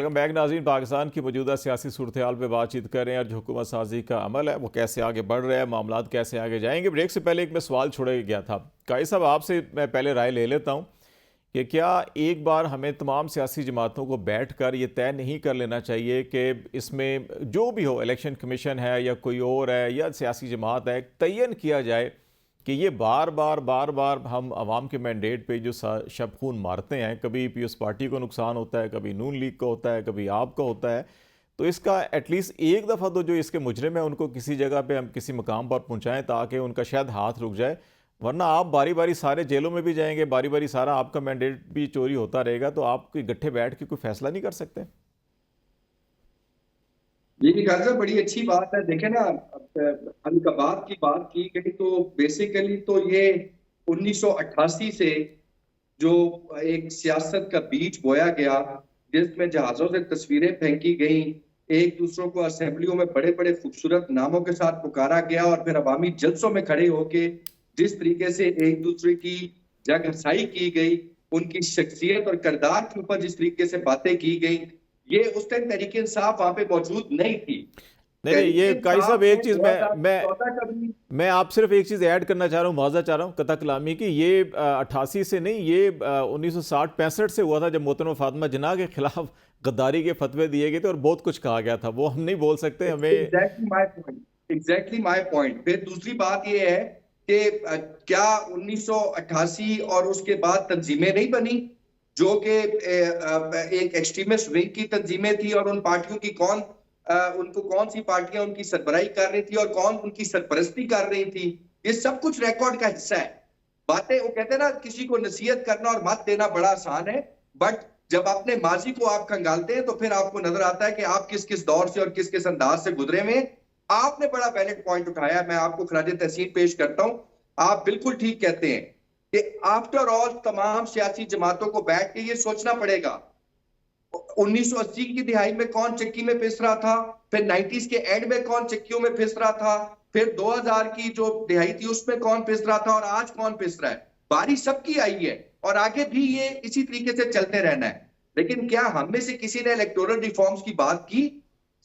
Welcome back नाज़रीन। पाकिस्तान की मौजूदा सियासी सूरत हाल पर बातचीत कर रहे हैं और जो हुकूमत साजी का अमल है वो कैसे आगे बढ़ रहा है, मामलात कैसे आगे जाएंगे। ब्रेक से पहले एक मैं सवाल छोड़ गया था। काई साहब, आपसे मैं पहले राय ले लेता हूँ कि क्या एक बार हमें तमाम सियासी जमातों को बैठ कर ये तय नहीं कर लेना चाहिए कि इसमें जो भी हो, इलेक्शन कमीशन है या कोई और है या सियासी जमात है, तयन किया जाए कि ये बार बार हम आवाम के मैंडेट पे जो शब खून मारते हैं, कभी पीएस पार्टी को नुकसान होता है, कभी नून लीग को होता है, कभी आपको होता है, तो इसका एटलीस्ट एक दफ़ा तो जो इसके मुजरिम है उनको किसी जगह पे हम किसी मकाम पर पहुंचाएं ताकि उनका शायद हाथ रुक जाए। वरना आप बारी बारी सारे जेलों में भी जाएंगे, बारी बारी सारा आपका मैंडेट भी चोरी होता रहेगा, तो आप कोई गट्ठे बैठ के कोई फैसला नहीं कर सकते। जी खालसा, बड़ी अच्छी बात है। देखें ना, अलकबात की बात की गई तो बेसिकली तो ये 1988 से जो एक सियासत का बीज बोया गया, जिसमें जहाजों से तस्वीरें फेंकी गई, एक दूसरों को असेंबलियों में बड़े बड़े खूबसूरत नामों के साथ पुकारा गया और फिर अवामी जलसों में खड़े होके जिस तरीके से एक दूसरे की जगहसाई की गई, उनकी शख्सियत और किरदार के ऊपर जिस तरीके से बातें की गई, ये उस टाइम तहरीक इंसाफ वहां पे मौजूद नहीं थी। नहीं नहीं, तहरीक ये काई साहब इंसाफ एक ने चीज़ मैं 2014 का भी मैं आप सिर्फ एक चीज़ ऐड करना चाह रहा हूँ, मुआवजा चाह रहा हूँ कता कलामी की। ये 88 से नहीं, ये 1960-65 से हुआ था जब मोहतरमा फातिमा जिन्ना के खिलाफ गद्दारी के फतवे दिए गए थे और बहुत कुछ कहा गया था। वो हम नहीं बोल सकते, हमें। Exactly my point. फिर दूसरी बात ये है कि क्या 1988 और उसके बाद तंजीमें नहीं बनी जो कि एक एक्सट्रीमिस्ट विंग की तंजीमें थी, और उन पार्टियों की उनको कौन सी पार्टियां उनकी सरबराही कर रही थी और कौन उनकी सरपरस्ती कर रही थी, ये सब कुछ रिकॉर्ड का हिस्सा है। बातें, वो कहते हैं ना, किसी को नसीहत करना और मत देना बड़ा आसान है, बट जब अपने माजी को आप खंगालते हैं तो फिर आपको नजर आता है कि आप किस किस दौर से और किस किस अंदाज से गुजरे हुए। आपने बड़ा वैलिड पॉइंट उठाया, मैं आपको खराज तहसीन पेश करता हूं। आप बिल्कुल ठीक कहते हैं कि आफ्टर ऑल तमाम सियासी जमातों को बैठ के ये सोचना पड़ेगा 1980 की दिहाई में कौन चक्की में पिस रहा था, फिर 90s के एंड में कौन चक्कियों में पिस रहा था, फिर 2000 की जो दिहाई थी उसमें कौन पिस रहा था, और आज कौन पिस रहा है। बारी सबकी आई है और आगे भी ये इसी तरीके से चलते रहना है। लेकिन क्या हम में से किसी ने इलेक्टोरल रिफॉर्म्स की बात की?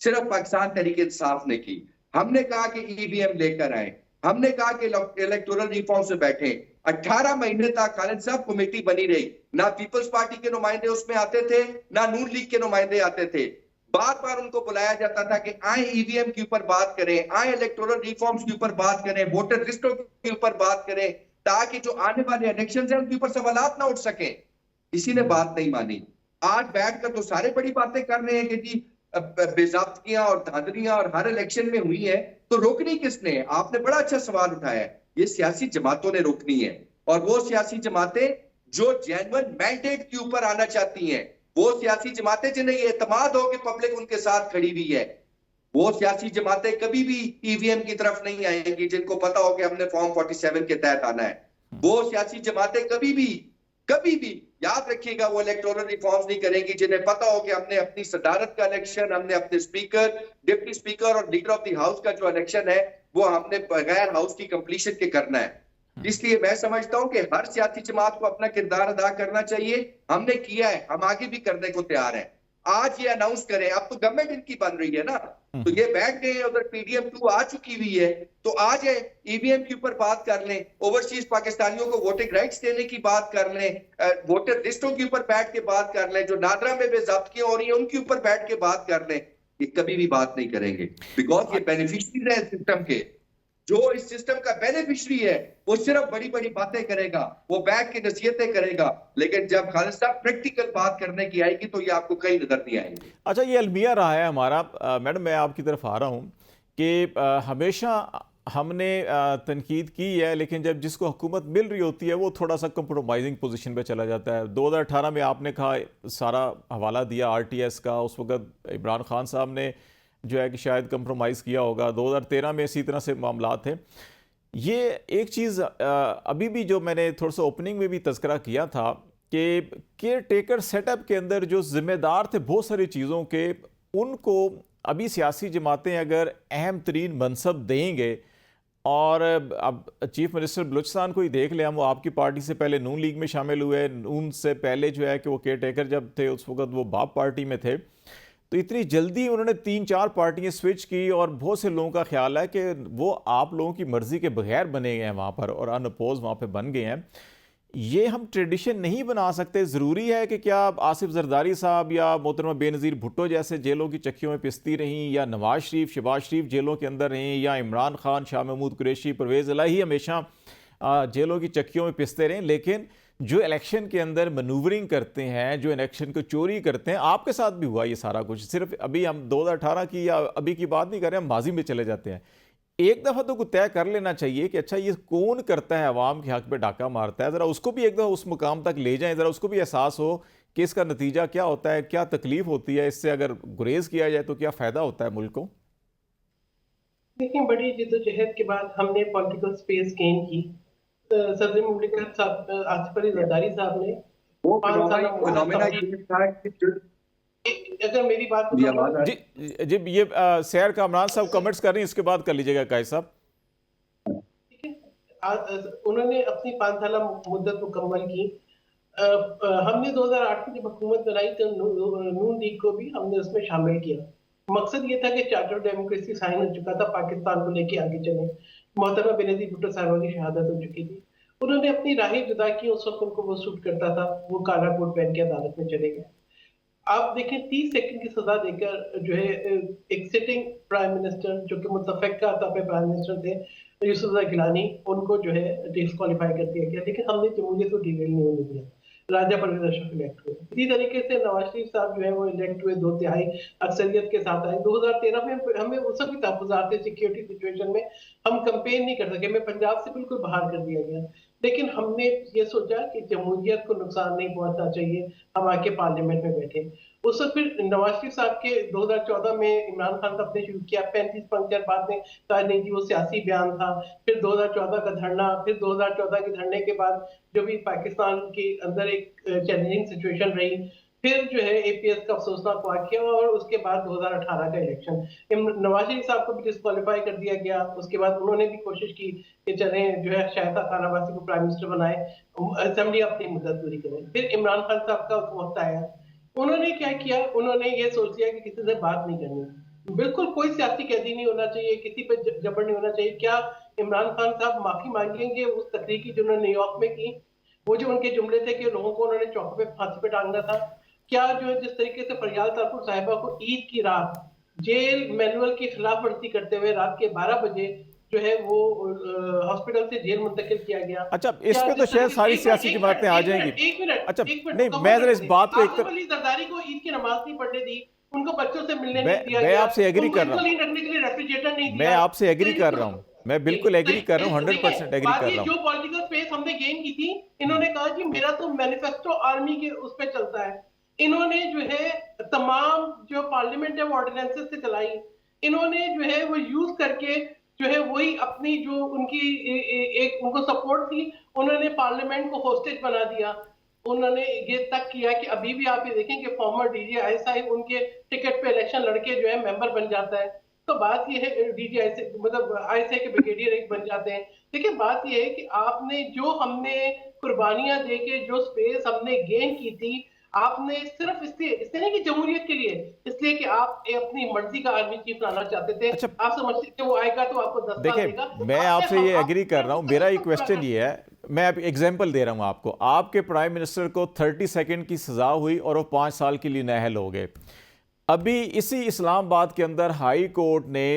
सिर्फ पाकिस्तान तहरीक इंसाफ ने की। हमने कहा कि ईवीएम लेकर आए, हमने कहा कि इलेक्टोरल रिफॉर्म से बैठे। 18 महीने तक खालिद साहब कमेटी बनी रही, ना पीपल्स पार्टी के नुमाइंदे उसमें आते थे, ना नून लीग के नुमाइंदे आते थे। बार बार उनको बुलाया जाता था कि आए ईवीएम के ऊपर बात करें, आए इलेक्टोरल रिफॉर्म्स के ऊपर बात करें, वोटर लिस्टों के ऊपर बात करें, ताकि जो आने वाले इलेक्शन है उनके ऊपर सवालात ना उठ सके। किसी ने बात नहीं मानी। आज बैठकर तो सारे बड़ी बातें कर रहे हैं कि जी बेजाब्तियां और धांधलियां और हर इलेक्शन में हुई है, तो रोकनी किसने? आपने बड़ा अच्छा सवाल उठाया है। ये सियासी जमातों ने रोकनी है, और वो सियासी जमातें जो जेन्युइन मैंडेट के ऊपर आना चाहती हैं, वो सियासी जमातें जिन्हें ये एतमाद हो कि पब्लिक उनके साथ खड़ी हुई है, वो सियासी जमातें कभी भी ईवीएम की तरफ नहीं आएंगी जिनको पता हो कि हमने फॉर्म 47 के तहत आना है। वो सियासी जमातें कभी भी याद रखिएगा, वो इलेक्टोरल रिफॉर्म्स नहीं करेंगी जिन्हें पता हो कि हमने अपनी सदारत का इलेक्शन, हमने अपने स्पीकर, डिप्टी स्पीकर और लीडर ऑफ द हाउस का जो इलेक्शन है वो हमने बगैर हाउस की कंप्लीशन के करना है। इसलिए मैं समझता हूं कि हर सियासी जमात को अपना किरदार अदा करना चाहिए। हमने किया है, हम आगे भी करने को तैयार हैं। आज ये अनाउंस करें, अब तो गवर्नमेंट इनकी बन रही है ना, तो ये बैठ गए, उधर पीडीएम 2 आ चुकी हुई है, तो आज ईवीएम के ऊपर बात कर लें, ओवरसीज पाकिस्तानियों को वोटिंग राइट्स देने की बात कर लें, वोटर लिस्टों के ऊपर बैठ के बात कर लें, जो नादरा में बेज़ाब्तियां हो रही हैं उनके ऊपर बैठ के बात कर लें। ये कभी भी बात नहीं करेंगे, बिकॉज ये बेनिफिशियरी है सिस्टम के। जो इस सिस्टम का बेनिफिशियरी है वो सिर्फ बड़ी बड़ी बातें करेगा, वो बैठ के नसीहतें करेगा, लेकिन जब खालिद साहब प्रैक्टिकल बात करने की आएगी तो ये आपको कहीं नजर नहीं आएंगे। अच्छा, ये अलमिया रहा है हमारा। मैडम, मैं आपकी तरफ आ रहा हूँ कि हमेशा हमने तनकीद की है, लेकिन जब जिसको हुकूमत मिल रही होती है वो थोड़ा सा कंप्रोमाइजिंग पोजीशन पे चला जाता है। 2018 में आपने कहा, सारा हवाला दिया आरटीएस का, उस वक्त इमरान खान साहब ने जो है कि शायद कंप्रोमाइज़ किया होगा। 2013 में इसी तरह से मामला थे। ये एक चीज़ अभी भी जो मैंने थोड़ा सा ओपनिंग में भी तज़किरा किया था कि केयर टेकर सेटअप के अंदर जो ज़िम्मेदार थे बहुत सारी चीज़ों के, उनको अभी सियासी जमातें अगर अहम तरीन मनसब देंगे और अब चीफ मिनिस्टर बलूचिस्तान को ही देख लें हम, वो आपकी पार्टी से पहले नून लीग में शामिल हुए, नून से पहले जो है कि वो केयर टेकर जब थे उस वक्त वो बाप पार्टी में थे। तो इतनी जल्दी उन्होंने 3-4 पार्टियां स्विच की और बहुत से लोगों का ख्याल है कि वो आप लोगों की मर्जी के बगैर बने गए हैं वहाँ पर और अनअपोज वहाँ पे बन गए हैं। ये हम ट्रेडिशन नहीं बना सकते। ज़रूरी है कि क्या आसिफ जरदारी साहब या मोहतरमा बेनज़ीर भुट्टो जैसे जेलों की चक्कियों में पिसती रहीं, या नवाज शरीफ शहबाज शरीफ जेलों के अंदर रहें, या इमरान खान, शाह महमूद कुरैशी, परवेज़ इलाही हमेशा जेलों की चक्कियों में पिसते रहें, लेकिन जो इलेक्शन के अंदर मनूवरिंग करते हैं, जो इलेक्शन को चोरी करते हैं, आपके साथ भी हुआ ये सारा कुछ। सिर्फ अभी हम 2018 की या अभी की बात नहीं कर रहे, हम माजी में चले जाते हैं। एक दफ़ा तो कुछ तय कर लेना चाहिए कि अच्छा ये कौन करता है, अवाम के हक पे डाका मारता है, ज़रा उसको भी एक दफ़ा उस मुकाम तक ले जाएं, ज़रा उसको भी एहसास हो कि इसका नतीजा क्या होता है, क्या तकलीफ होती है, इससे अगर गुरेज किया जाए तो क्या फ़ायदा होता है मुल्क को। देखिए, बड़ी जिद्दोजहद के बाद हमने पॉलिटिकल स्पेस गेन की। सदर मुमलिकत साहब आसिफ अली जरदारी साहब ने वो 5 साल फिनोमेना ये था कि अगर मेरी बात जी आवाज आ जी जी, ये सैर कामरान साहब कमेंट्स कर रही हैं, इसके बाद कर लीजिएगा कायद साहब। उन्होंने अपनी 5 साल मुद्दत मुकम्मल की। हमने 2008 में जब हुकूमत बनाई तो नून लीग को भी हमने उसमें शामिल किया। मकसद ये था कि चार्टर ऑफ डेमोक्रेसी साइन हो चुका था, पाकिस्तान को लेके आगे चले। मोहतरमा बेनज़ीर भुट्टो साहब की शहादत हो चुकी थी। उन्होंने अपनी राहें जुदा की, उस वक्त उनको वो सूट करता था, वो काला कोट पहन के अदालत में चले गए। आप देखें 30 सेकंड की सजा देकर जो है एक सिटिंग प्राइम मिनिस्टर जो कि मुतफक्का तौर पे प्राइम मिनिस्टर थे यूसुफ गिलानी, उनको जो है डिस्क्वालीफाई कर दिया गया, लेकिन हमने जमहूरियत को डिवेल नहीं होने दिया। राजा परवेज अशरफ इलेक्ट हुए। इसी तरीके से नवाज शरीफ साहब जो है वो इलेक्ट हुए, 2/3 अक्सरियत के साथ आए। 2013 में हमें उस वक्त तहफुज़ात थे, सिक्योरिटी सिचुएशन में हम कंपेन नहीं कर सके, हमें पंजाब से बिल्कुल बाहर कर दिया गया। लेकिन हमने ये सोचा कि जमहूरियत को नुकसान नहीं पहुंचना चाहिए, हम आके पार्लियामेंट में बैठे। उस वक्त फिर नवाज शरीफ साहब के 2014 में इमरान खान साहब ने शुरू किया, 35 पंक्चर बाद में कहा नहीं जी वो सियासी बयान था। फिर 2014 का धरना, फिर 2014 के धरने के बाद जो भी पाकिस्तान के अंदर एक चैलेंजिंग सिचुएशन रही, फिर जो है एपीएस का अफसोसनाक वाकया, और उसके बाद 2018 का इलेक्शन नवाज शरीफ साहब को भी डिस्क्वालीफाई कर दिया गया। उसके बाद उन्होंने भी कोशिश की कि चले जो है शायद खान अब्बासी को प्राइम मिनिस्टर बनाए, असेंबली अपनी मुद्दत पूरी करे। फिर इमरान खान साहब का वक्त आया, उन्होंने क्या किया, उन्होंने ये सोच लिया कि किसी से बात नहीं करनी, बिल्कुल कोई सियासी कैदी नहीं होना चाहिए, किसी पे जबर नहीं होना चाहिए। क्या इमरान खान साहब माफी मांगेंगे उस तकरीर की जो उन्होंने न्यूयॉर्क में की? वो जो उनके जुमले थे कि लोगों को उन्होंने चौक पे फांसी पे टांगना था। क्या जो है जिस तरीके से फरियाल तारपुर साहिबा को ईद की रात जेल मैनुअल की खिलाफ वर्जी करते हुए रात के 12 बजे जो है वो हॉस्पिटल से जेल मुंतकिल किया गया। अच्छा, इस पे तो शायद सारी सियासी जमातें आ जाएंगी। एक मिनट अच्छा एक मिनट नहीं, मैं जरा इस बात पे आसिफ अली जरदारी को ईद की नमाज नहीं पढ़ने दी, उनको बच्चों से मिलने नहीं दिया मैं गया, आपसे एग्री कर रहा हूँ, रखने के लिए रेफ्रिजरेटर नहीं मैं दिया। आपसे एग्री कर रहा हूँ, मैं बिल्कुल एग्री कर रहा हूँ, 100% एग्री कर रहा हूँ। जो पॉलिटिकल स्पेस हमने गेन की थी, इन्होंने कहा कि मेरा तो मैनिफेस्टो आर्मी के उस पे चलता है। इन्होंने जो है तमाम जो पार्लियामेंट है वो ऑर्डिनेंसेस से चलाई, इन्होंने जो है वो यूज करके जो है वही अपनी जो उनकी एक उनको सपोर्ट थी, उन्होंने पार्लियामेंट को होस्टेज बना दिया। उन्होंने ये तक किया कि अभी भी आप ये देखें कि फॉर्मर डीजी आईएसआई उनके टिकट पे इलेक्शन लड़के जो है मेंबर बन जाता है। तो बात ये है डीजी आईएसआई मतलब आईएसआई के ब्रिगेडियर एक बन जाते हैं। देखिए बात ये है कि आपने जो हमने कुर्बानियां देके जो स्पेस हमने गेन की थी, आपने सिर्फ इसलिए नहीं कि जमहूरियत के लिए, इसलिए कि आप अपनी मर्जी का आर्मी चीफ लाना चाहते थे। अच्छा, आप समझते थे वो आएगा तो आपको 10 साल देगा। देखिए मैं आपसे ये एग्री कर रहा हूँ, मेरा एक क्वेश्चन ये है, मैं अब एग्जांपल दे रहा हूँ आपको। आपके प्राइम मिनिस्टर को 30 सेकंड की सजा हुई और वो 5 साल के लिए नाअहल हो गए। अभी इसी इस्लामाबाद के अंदर हाई कोर्ट ने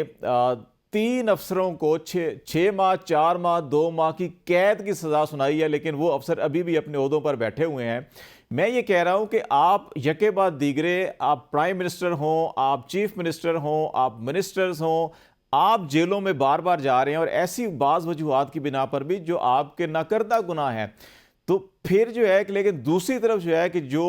3 अफसरों को 6 माह 4 माह 2 माह की कैद की सजा सुनाई है, लेकिन वो अफसर अभी भी अपने ओहदों पर बैठे हुए हैं। मैं ये कह रहा हूं कि आप यके बाद दीगरे, आप प्राइम मिनिस्टर हों, आप चीफ मिनिस्टर हों, आप मिनिस्टर्स हों, आप जेलों में बार बार जा रहे हैं और ऐसी बाज़ वजूहात की बिना पर भी जो आपके नाकर्दा गुनाह हैं, तो फिर जो है कि लेकिन दूसरी तरफ जो है कि जो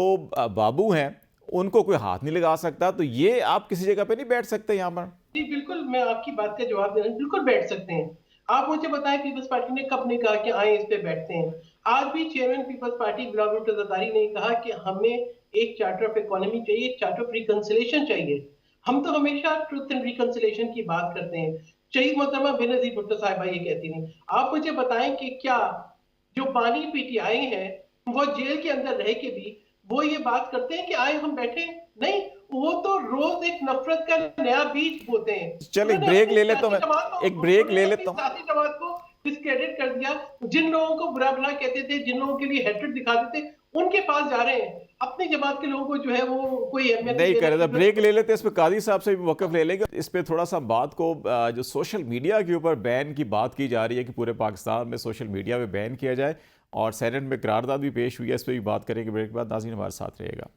बाबू हैं उनको कोई हाथ नहीं लगा सकता, तो ये आप किसी जगह पे नहीं बैठ सकते यहाँ पर। जी बिल्कुल, मैं आपकी बात का जवाब दे रहा हूँ, बिल्कुल बैठ सकते हैं। आप मुझे बताएं पीपल्स पार्टी ने कब नहीं कहा कि आए इस पे बैठते हैं? आज भी chairman peoples party Ghulam Nabi Zardari ने कहा कि हमें एक चार्टर ऑफ इकोनॉमी चाहिए, एक चार्टर ऑफ रिकंसिलिएशन चाहिए। हम तो हमेशा ट्रुथ एंड रिकंसिलिएशन की बात करते हैं। शहीद मोहतरमा बेनजीर भुट्टो साहिबा ये कहती नहीं। आप मुझे बताएं कि क्या जो बानी पीटीआई है वो जेल के अंदर रह के भी वो ये बात करते हैं कि आए हम बैठे? नहीं, वो तो रोज एक नफरत का नया बीज बोते हैं। चल एक ब्रेक ले लेता हूं मैं, एक ब्रेक ले लेता हूं। साथी जमात को डिस्क्रेडिट कर दिया, जिन लोगों को बुरा भला कहते थे, जिन लोगों के लिए हेट्रेड दिखाते थे, उनके पास जा रहे हैं। अपनी जमात के लोगों को जो है वो कोई अहमियत नहीं कर रहा था। ब्रेक ले लेते, इस पे कादी साहब से भी मौकफ ले लेंगे। इस पे थोड़ा सा बात को जो सोशल मीडिया के ऊपर बैन की बात की जा रही है कि पूरे पाकिस्तान में सोशल मीडिया में बैन किया जाए, और सेनेट में करारदाद भी पेश हुई है, इस पर भी बात करेंगे ब्रेक के बाद। नाज़रीन हमारे साथ रहेगा।